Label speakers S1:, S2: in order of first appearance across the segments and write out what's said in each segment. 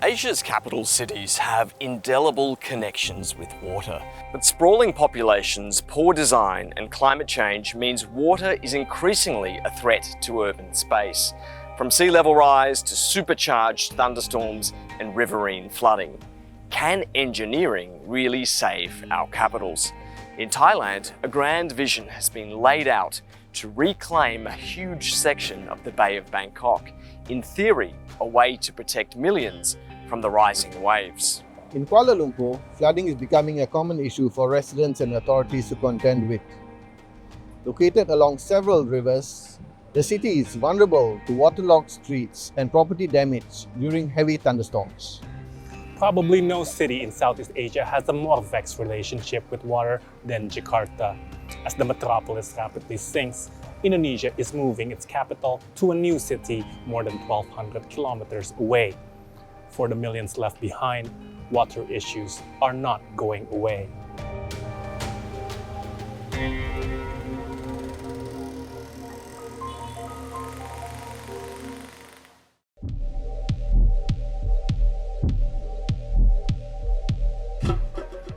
S1: Asia's capital cities have indelible connections with water, but sprawling populations, poor design and climate change means water is increasingly a threat to urban space, from sea level rise to supercharged thunderstorms and riverine flooding. Can engineering really save our capitals? In Thailand, a grand vision has been laid out to reclaim a huge section of the Bay of Bangkok, in theory, a way to protect millions from the rising waves.
S2: In Kuala Lumpur, flooding is becoming a common issue for residents and authorities to contend with. Located along several rivers, the city is vulnerable to waterlogged streets and property damage during heavy thunderstorms.
S3: Probably no city in Southeast Asia has a more vexed relationship with water than Jakarta. As the metropolis rapidly sinks, Indonesia is moving its capital to a new city more than 1,200 kilometers away. For the millions left behind, water issues are not going away.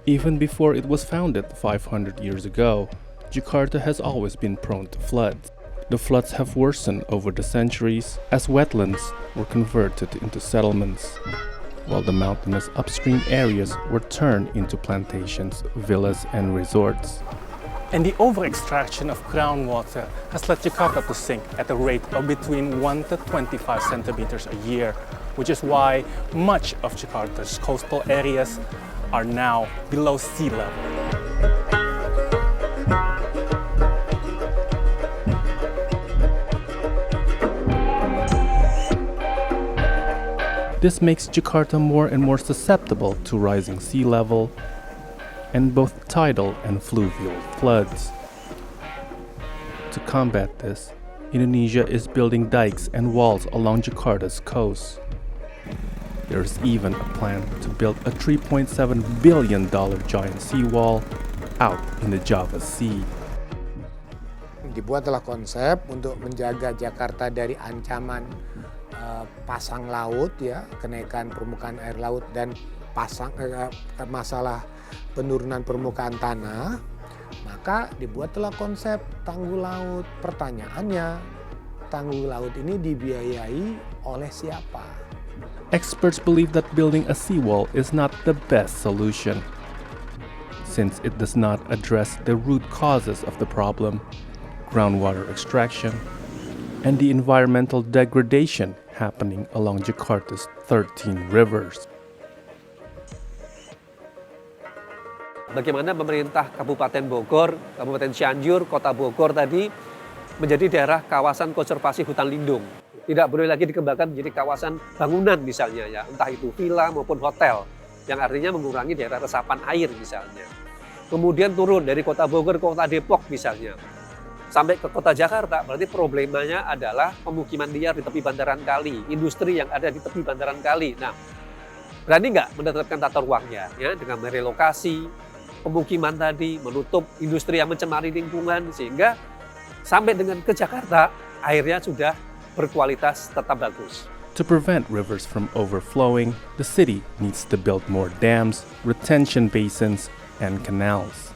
S4: Even before it was founded 500 years ago, Jakarta has always been prone to floods. The floods have worsened over the centuries as wetlands were converted into settlements, while the mountainous upstream areas were turned into plantations, villas, and resorts.
S3: And the over-extraction of groundwater has led Jakarta to sink at a rate of between 1 to 25 centimeters a year, which is why much of Jakarta's coastal areas are now below sea level.
S4: This makes Jakarta more and more susceptible to rising sea level and both tidal and fluvial floods. To combat this, Indonesia is building dikes and walls along Jakarta's coast. There is even a plan to build a $3.7 billion giant seawall out in the Java Sea.
S5: Dibuatlah konsep untuk menjaga Jakarta dari ancaman pasang laut, ya, kenaikan permukaan air laut dan masalah penurunan permukaan tanah, maka dibuatlah konsep tanggul laut. Pertanyaannya, tanggul laut ini dibiayai oleh siapa?
S4: Experts believe that building a seawall is not the best solution, since it does not address the root causes of the problem, groundwater extraction, and the environmental degradation happening along Jakarta's 13 rivers.
S6: Bagaimana pemerintah Kabupaten Bogor, Kabupaten Cianjur, Kota Bogor tadi menjadi daerah kawasan konservasi hutan lindung. Tidak boleh lagi dikembangkan menjadi kawasan bangunan misalnya, ya, entah itu villa maupun hotel, yang artinya mengurangi daerah resapan air misalnya. Kemudian turun dari Kota Bogor ke Kota Depok misalnya, sampai ke Kota Jakarta, berarti problemanya adalah pemukiman liar di tepi bantaran kali, industri yang ada di tepi bantaran kali. Nah, berani nggak menerapkan tata ruangnya, ya, dengan merelokasi pemukiman tadi, menutup industri yang mencemari lingkungan, sehingga sampai dengan ke Jakarta, airnya sudah berkualitas tetap bagus.
S4: To prevent rivers from overflowing, the city needs to build more dams, retention basins, and canals.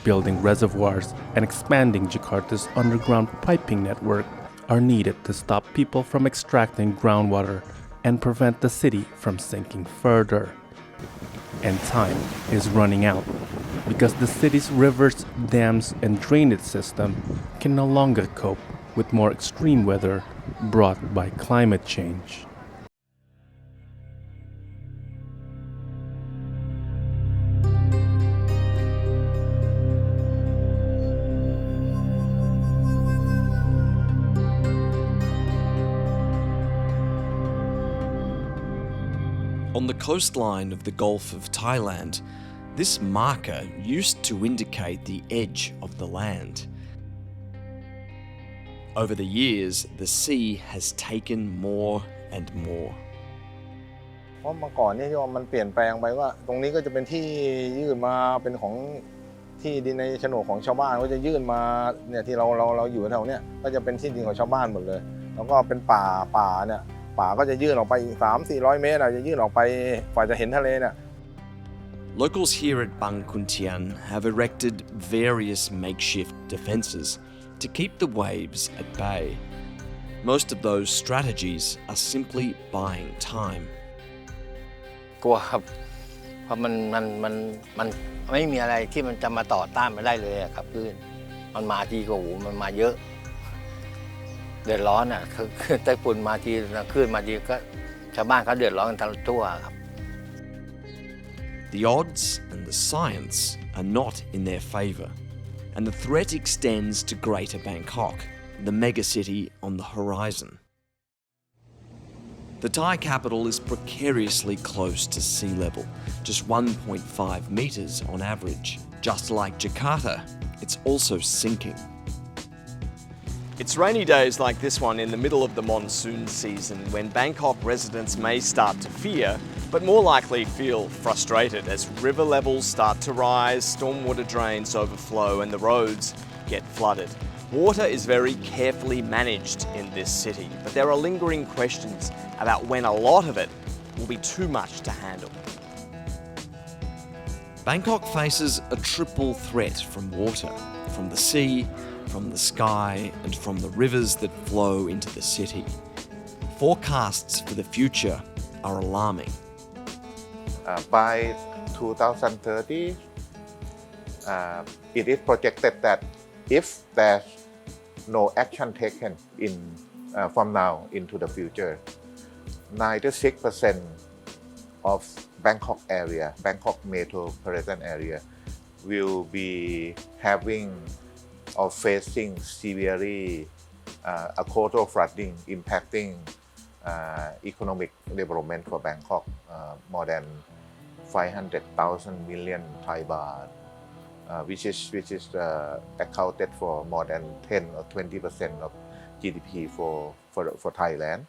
S4: Building reservoirs and expanding Jakarta's underground piping network are needed to stop people from extracting groundwater and prevent the city from sinking further. And time is running out because the city's rivers, dams, and drainage system can no longer cope with more extreme weather brought by climate change.
S1: On the coastline of the Gulf of Thailand, this marker used to indicate the edge of the land. Over the years, the sea has taken more and more.
S7: เพราะเมื่อก่อนนี่มันเปลี่ยนแปลงไปว่าตรงนี้ก็จะเป็นที่ยื่นมาเป็นของที่ดินในโฉนดของชาวบ้านก็จะยื่นมาเนี่ยที่เราอยู่แถวเนี้ยก็จะเป็นที่ดินของชาวบ้านหมดเลยแล้วก็เป็นป่าเนี่ย ป่าก็จะยื่นออกไปอีก 300-400 เมตรจะยื่นออกไปกว่าจะเห็นทะเลเนี่ย
S1: Locals here at Bang Kuntian have erected various makeshift defences to keep the waves at bay. Most of those strategies are simply buying time.
S8: กลัวครับเพราะมันไม่มีอะไรที่มันจะมาต่อต้านมันได้เลยครับคลื่นมันมาทีก็มันมาเยอะเดือดร้อนคือไต้ฝุ่นมาทีคลื่นมาทีก็ชาวบ้านเขาเดือดร้อนกันทั้งทั่วครับ
S1: The odds and the science are not in their favour, and the threat extends to Greater Bangkok, the megacity on the horizon. The Thai capital is precariously close to sea level, just 1.5 metres on average. Just like Jakarta, it's also sinking. It's rainy days like this one in the middle of the monsoon season when Bangkok residents may start to fear, but more likely feel frustrated as river levels start to rise, stormwater drains overflow and the roads get flooded. Water is very carefully managed in this city, but there are lingering questions about when a lot of it will be too much to handle. Bangkok faces a triple threat from water, from the sea, from the sky, and from the rivers that flow into the city. Forecasts for the future are alarming.
S9: By 2030, it is projected that if there's no action taken from now into the future, 96% of Bangkok area, Bangkok metropolitan area, will be having or facing severely a coastal flooding impacting economic development for Bangkok, more than 500,000 million Thai baht, which is accounted for more than 10 or 20% of GDP for Thailand.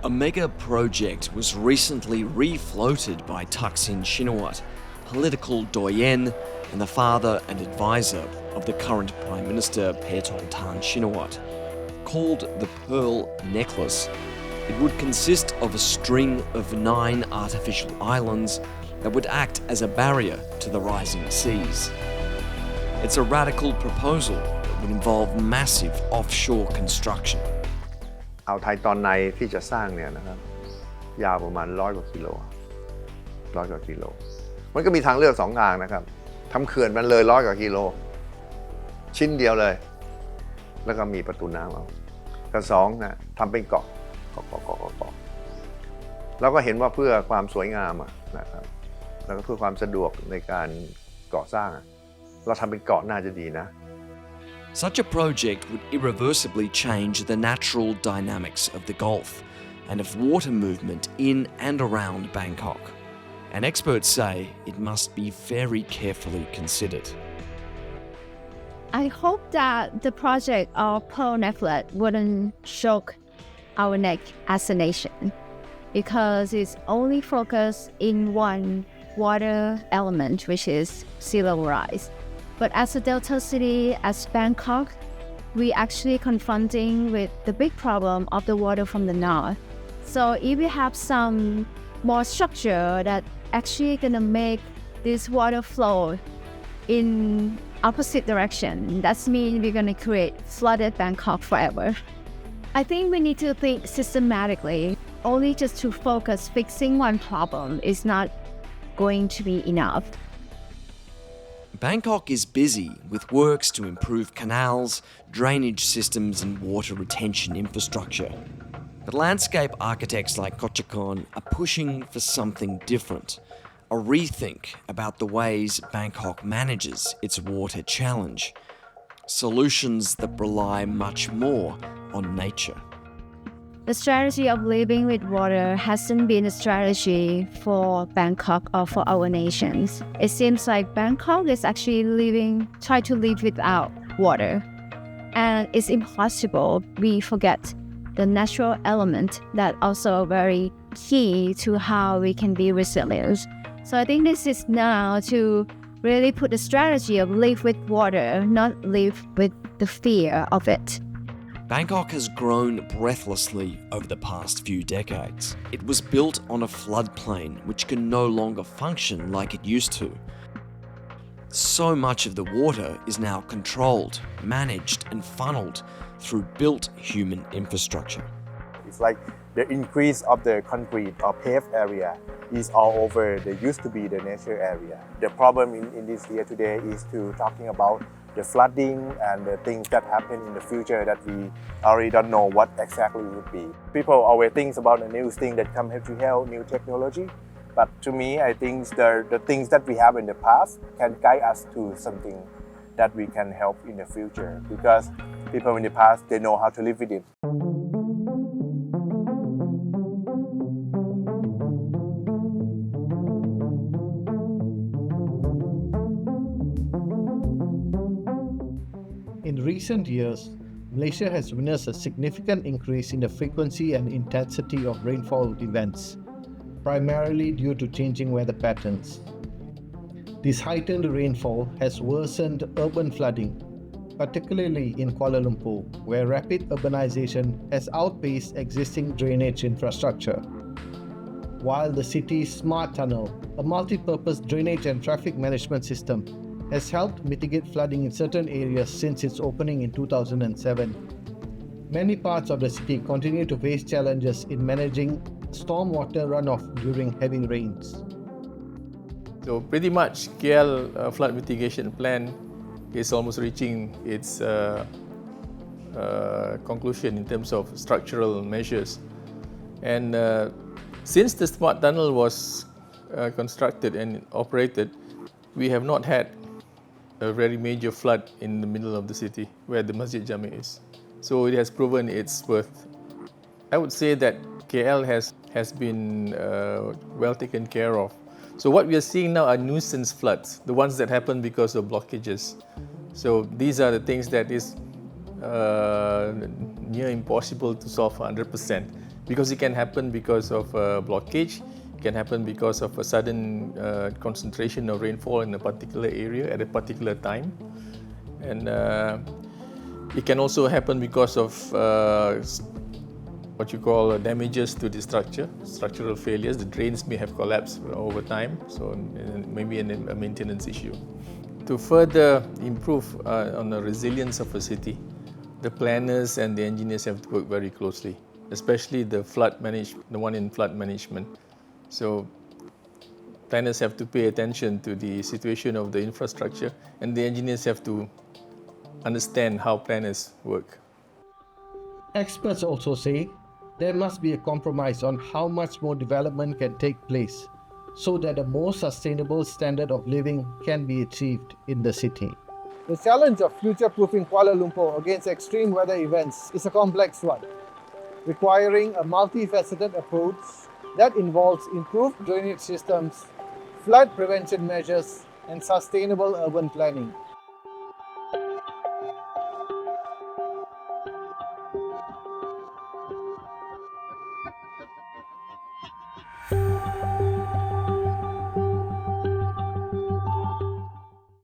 S1: A mega project was recently refloated by Thaksin Shinawatra, political doyen and the father and advisor of the current Prime Minister Paetongtarn Shinawatra. Called the Pearl Necklace, it would consist of a string of 9 artificial islands that would act as a barrier to the rising seas. It's a radical proposal that would involve massive offshore construction.
S10: อ่าวไทยตอนในที่จะสร้างเนี่ยนะครับยาวประมาณ100 กว่ากิโลมันก็มีทางเลือก2 ทางนะครับทำเขื่อนมันเลย100 กว่ากิโลชิ้นเดียวเลยแล้วก็มีประตูน้ำเอากับ2นะทำเป็นเกาะเราก็เห็นว่าเพื่อความสวยงามนะครับแล้วก็เพื่อความสะดวกในการก่อสร้างเราทำเป็นเกาะน่าจะดีนะ
S1: Such a project would irreversibly change the natural dynamics of the Gulf and of water movement in and around Bangkok. And experts say it must be very carefully considered.
S11: I hope that the project of Pearl Necklace wouldn't shock our neck as a nation, because it's only focused in one water element, which is sea level rise. But as a delta city, as Bangkok, we actually confronting with the big problem of the water from the north. So if we have some more structure that actually gonna make this water flow in opposite direction, that means we're gonna create flooded Bangkok forever. I think we need to think systematically. Only just to focus fixing one problem is not going to be enough.
S1: Bangkok is busy with works to improve canals, drainage systems and water retention infrastructure. But landscape architects like Kochakon are pushing for something different, a rethink about the ways Bangkok manages its water challenge, solutions that rely much more on nature.
S11: The strategy of living with water hasn't been a strategy for Bangkok or for our nations. It seems like Bangkok is actually trying to live without water. And it's impossible. We forget the natural element that also very key to how we can be resilient. So I think this is now to really put the strategy of live with water, not live with the fear of it.
S1: Bangkok has grown breathlessly over the past few decades. It was built on a floodplain which can no longer function like it used to. So much of the water is now controlled, managed and funneled through built human infrastructure.
S12: It's like the increase of the concrete or paved area is all over the used to be the nature area. The problem in this year today is to talking about the flooding and the things that happen in the future that we already don't know what exactly it would be. People always think about the new thing that come to help, new technology. But to me, I think the things that we have in the past can guide us to something that we can help in the future, because people in the past, they know how to live with it.
S2: In recent years, Malaysia has witnessed a significant increase in the frequency and intensity of rainfall events, primarily due to changing weather patterns. This heightened rainfall has worsened urban flooding, particularly in Kuala Lumpur, where rapid urbanization has outpaced existing drainage infrastructure. While the city's Smart Tunnel, a multi-purpose drainage and traffic management system, has helped mitigate flooding in certain areas since its opening in 2007, many parts of the city continue to face challenges in managing stormwater runoff during heavy rains.
S4: So pretty much KL flood mitigation plan is almost reaching its conclusion in terms of structural measures. And since the Smart Tunnel was constructed and operated, we have not had a very major flood in the middle of the city where the Masjid Jami is. So it has proven its worth. I would say that KL has been well taken care of. So what we are seeing now are nuisance floods, the ones that happen because of blockages. So these are the things that is near impossible to solve 100%, because it can happen because of blockage, it can happen because of a sudden concentration of rainfall in a particular area at a particular time. And it can also happen because of what you call damages to the structure, structural failures. The drains may have collapsed over time, so maybe a maintenance issue. To further improve on the resilience of a city, the planners and the engineers have to work very closely, especially the one in flood management. So planners have to pay attention to the situation of the infrastructure, and the engineers have to understand how planners work.
S2: Experts also say there must be a compromise on how much more development can take place so that a more sustainable standard of living can be achieved in the city. The challenge of future-proofing Kuala Lumpur against extreme weather events is a complex one, requiring a multifaceted approach that involves improved drainage systems, flood prevention measures, and sustainable urban planning.